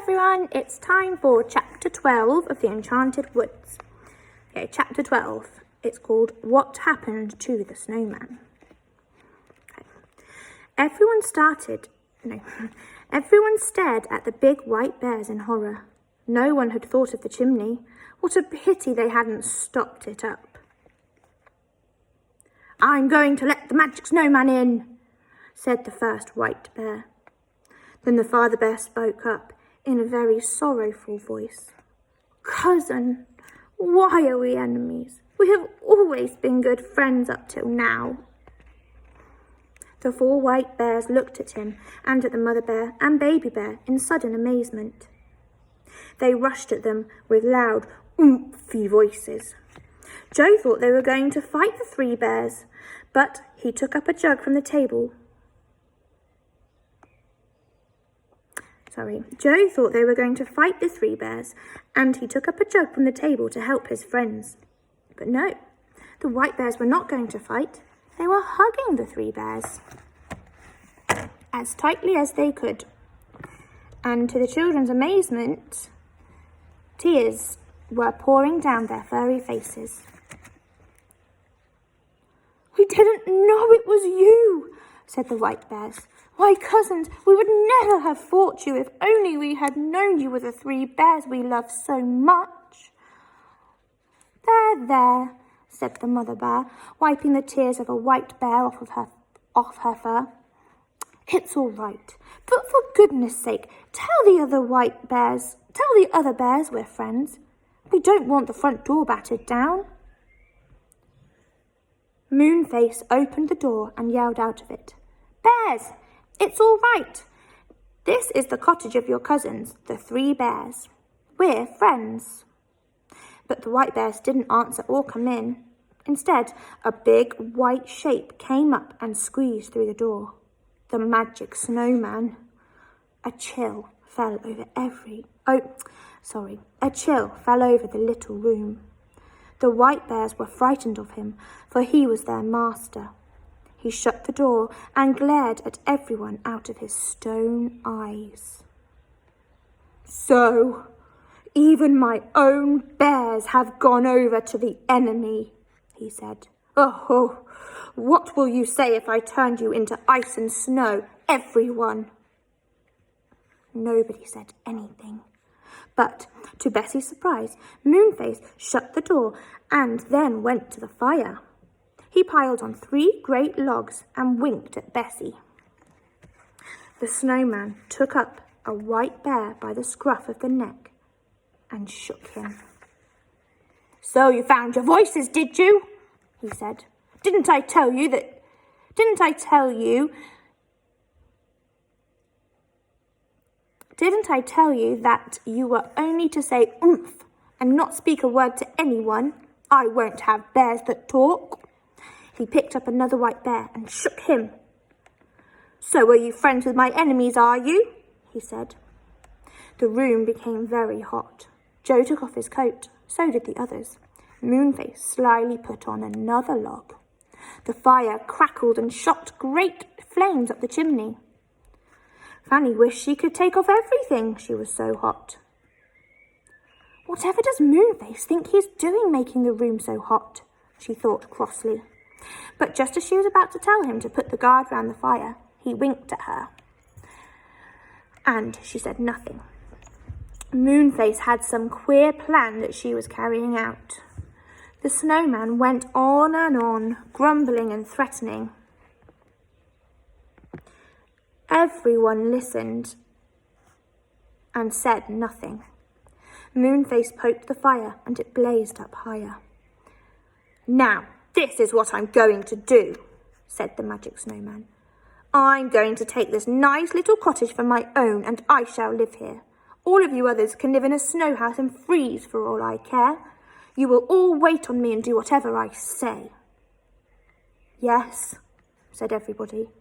everyone, it's time for chapter 12 of the Enchanted Woods. Okay, chapter 12, it's called What Happened to the Snowman. Okay. Everyone stared at the big white bears in horror. No one had thought of the chimney. What a pity they hadn't stopped it up. "I'm going to let the magic snowman in," said the first white bear. Then the father bear spoke up in a very sorrowful voice. "Cousin, why are we enemies? We have always been good friends up till now." The four white bears looked at him and at the mother bear and baby bear in sudden amazement. They rushed at them with loud, oomphy voices. Joe thought they were going to fight the three bears, but he took up a jug from the table. Joe thought they were going to fight the three bears, and he took up a jug from the table to help his friends. But no, the white bears were not going to fight. They were hugging the three bears as tightly as they could. And to the children's amazement, tears were pouring down their furry faces. "We didn't know it was you," said the white bears. "Why, cousins, we would never have fought you if only we had known you were the three bears we love so much." There, said the mother bear, wiping the tears of a white bear off her fur. "It's all right, but for goodness sake, tell the other bears we're friends. We don't want the front door battered down." Moonface opened the door and yelled out of it, "Bears, it's all right. This is the cottage of your cousins, the three bears. We're friends." But the white bears didn't answer or come in. Instead, a big white shape came up and squeezed through the door. The magic snowman. A chill fell over the little room. The white bears were frightened of him, for he was their master. He shut the door and glared at everyone out of his stone eyes. "So, even my own bears have gone over to the enemy," he said. "Oh, what will you say if I turned you into ice and snow, everyone?" Nobody said anything. But, to Bessie's surprise, Moonface shut the door and then went to the fire. He piled on 3 great logs and winked at Bessie. The snowman took up a white bear by the scruff of the neck and shook him. "So you found your voices, did you?" he said. Didn't I tell you that you were only to say oomph and not speak a word to anyone? I won't have bears that talk." He picked up another white bear and shook him. "So are you friends with my enemies, are you?" he said. The room became very hot. Joe took off his coat. So did the others. Moonface slyly put on another log. The fire crackled and shot great flames up the chimney. Fanny wished she could take off everything, she was so hot. "Whatever does Moonface think he's doing making the room so hot?" she thought crossly. But just as she was about to tell him to put the guard round the fire, he winked at her. And she said nothing. Moonface had some queer plan that she was carrying out. The snowman went on and on, grumbling and threatening. Everyone listened and said nothing. Moonface poked the fire and it blazed up higher. "Now, this is what I'm going to do," said the magic snowman. "I'm going to take this nice little cottage for my own and I shall live here. All of you others can live in a snow house and freeze for all I care. You will all wait on me and do whatever I say." "Yes," said everybody.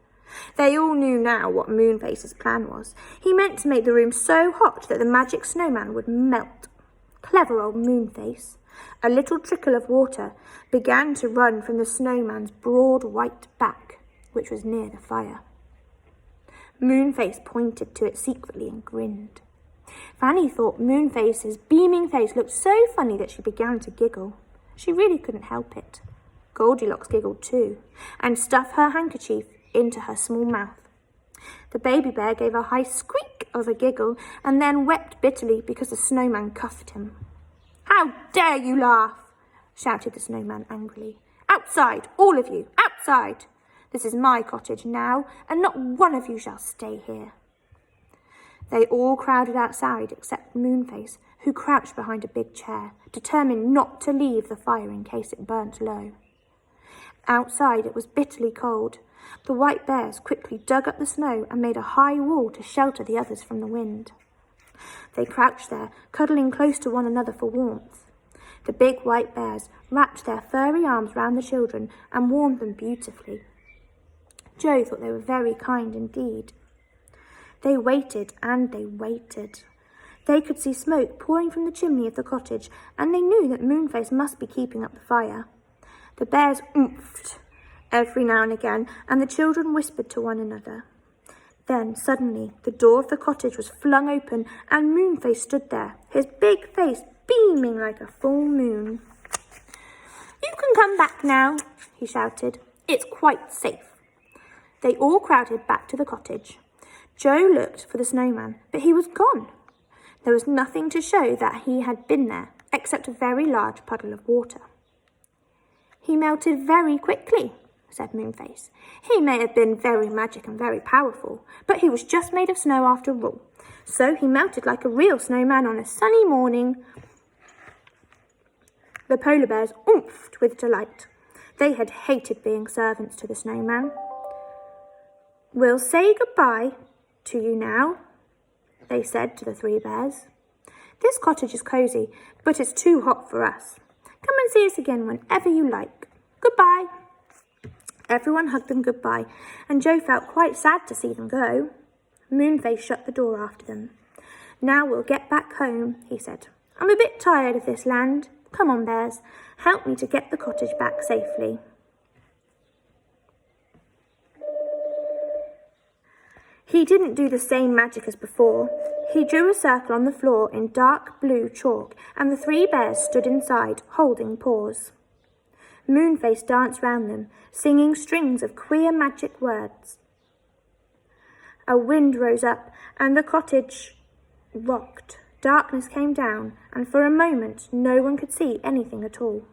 They all knew now what Moonface's plan was. He meant to make the room so hot that the magic snowman would melt. Clever old Moonface. A little trickle of water began to run from the snowman's broad white back, which was near the fire. Moonface pointed to it secretly and grinned. Fanny thought Moonface's beaming face looked so funny that she began to giggle. She really couldn't help it. Goldilocks giggled too, and stuffed her handkerchief into her small mouth. The baby bear gave a high squeak of a giggle and then wept bitterly because the snowman cuffed him. "How dare you laugh?" shouted the snowman angrily. "Outside, all of you, outside! This is my cottage now, and not one of you shall stay here." They all crowded outside except Moonface, who crouched behind a big chair, determined not to leave the fire in case it burnt low. Outside it was bitterly cold. The white bears quickly dug up the snow and made a high wall to shelter the others from the wind. They crouched there, cuddling close to one another for warmth. The big white bears wrapped their furry arms round the children and warmed them beautifully. Joe thought they were very kind indeed. They waited and they waited. They could see smoke pouring from the chimney of the cottage, and they knew that Moonface must be keeping up the fire. The bears oomphed every now and again, and the children whispered to one another. Then, suddenly, the door of the cottage was flung open, and Moonface stood there, his big face beaming like a full moon. "You can come back now," he shouted. "It's quite safe." They all crowded back to the cottage. Joe looked for the snowman, but he was gone. There was nothing to show that he had been there, except a very large puddle of water. "He melted very quickly," said Moonface. "He may have been very magic and very powerful, but he was just made of snow after all. So he melted like a real snowman on a sunny morning." The polar bears oomphed with delight. They had hated being servants to the snowman. "We'll say goodbye to you now," they said to the three bears. "This cottage is cosy, but it's too hot for us. Come and see us again whenever you like. Goodbye." Everyone hugged them goodbye, and Joe felt quite sad to see them go. Moonface shut the door after them. "Now we'll get back home," he said. "I'm a bit tired of this land. Come on, bears, help me to get the cottage back safely." He didn't do the same magic as before. He drew a circle on the floor in dark blue chalk, and the three bears stood inside, holding paws. Moonface danced round them, singing strings of queer magic words. A wind rose up, and the cottage rocked. Darkness came down, and for a moment no one could see anything at all.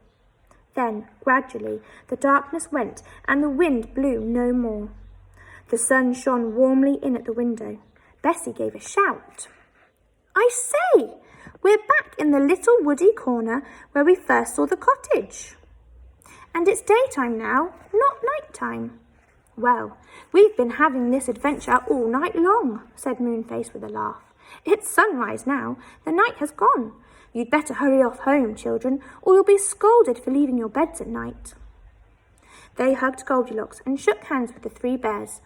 Then, gradually, the darkness went, and the wind blew no more. The sun shone warmly in at the window. Bessie gave a shout. "I say, we're back in the little woody corner where we first saw the cottage. And it's daytime now, not nighttime." "Well, we've been having this adventure all night long," said Moonface with a laugh. "It's sunrise now. The night has gone. You'd better hurry off home, children, or you'll be scolded for leaving your beds at night." They hugged Goldilocks and shook hands with the three bears.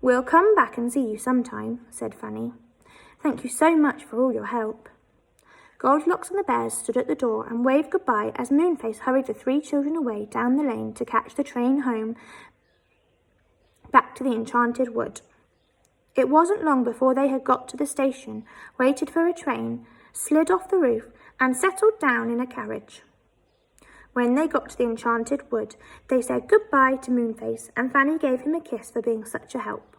"We'll come back and see you sometime," said Fanny. "Thank you so much for all your help." Goldilocks and the bears stood at the door and waved goodbye as Moonface hurried the three children away down the lane to catch the train home back to the Enchanted Wood. It wasn't long before they had got to the station, waited for a train, slid off the roof, and settled down in a carriage. When they got to the Enchanted Wood, they said goodbye to Moonface, and Fanny gave him a kiss for being such a help.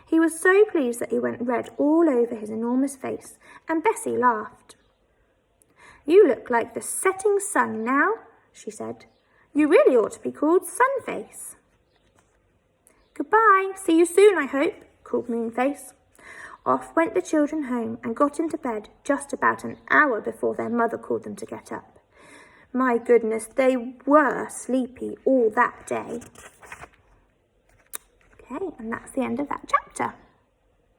He was so pleased that he went red all over his enormous face, and Bessie laughed. "You look like the setting sun now," she said. "You really ought to be called Sunface." "Goodbye, see you soon, I hope," called Moonface. Off went the children home and got into bed just about an hour before their mother called them to get up. My goodness, they were sleepy all that day. Okay, and that's the end of that chapter.